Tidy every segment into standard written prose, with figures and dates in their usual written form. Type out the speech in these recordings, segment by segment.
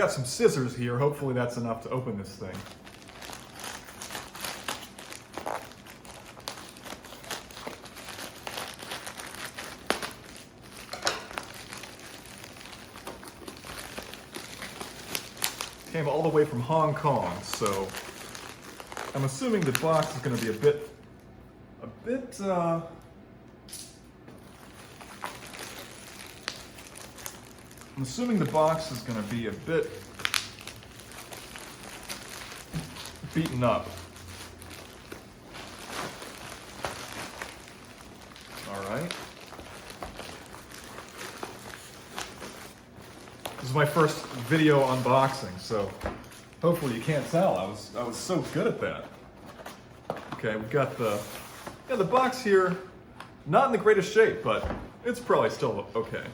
got some scissors here. Hopefully that's enough to open this thing. Came all the way from Hong Kong, so I'm assuming the box is going to be a bit, I'm assuming the box is going to be a bit beaten up. All right. This is my first video unboxing, so hopefully you can't tell. I was so good at that. Okay, we've got the box here, not in the greatest shape, but it's probably still okay.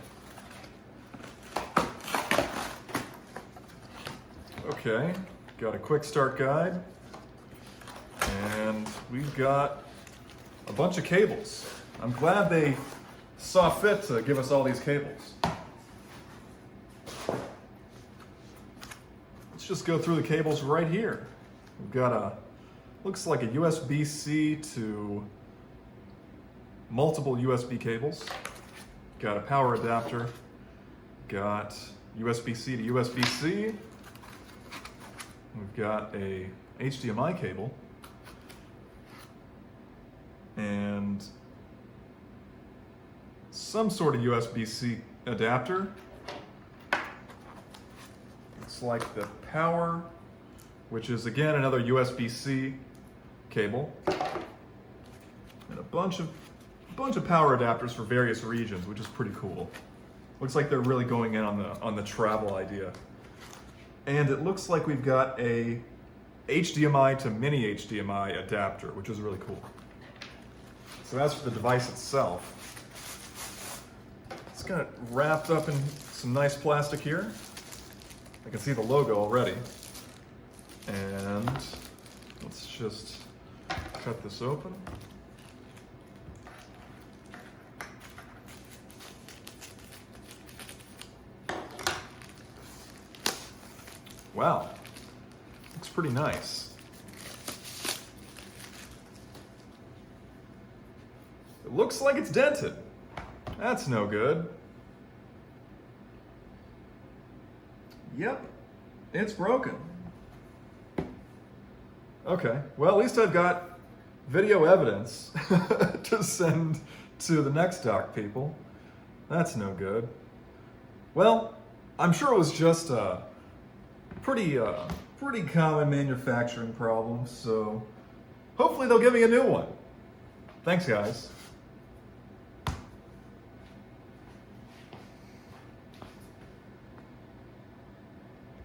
Okay, got a quick start guide, and we've got a bunch of cables. I'm glad they saw fit to give us all these cables. Let's just go through the cables right here. We've got looks like a USB-C to multiple USB cables. Got a power adapter. Got USB-C to USB-C. We've got a HDMI cable. And some sort of USB-C adapter. Looks like the power, which is again another USB-C cable, and a bunch of power adapters for various regions, which is pretty cool. Looks like they're really going in on the travel idea. And it looks like we've got a HDMI to mini HDMI adapter, which is really cool. So as for the device itself, it's got it wrapped up in some nice plastic here. I can see the logo already. And let's just cut this open. Wow, looks pretty nice. It looks like it's dented. That's no good. Yep, it's broken. Okay, well at least I've got video evidence to send to the NEXDOCK people. That's no good. Well, I'm sure it was just a pretty common manufacturing problem, so hopefully they'll give me a new one. Thanks, guys.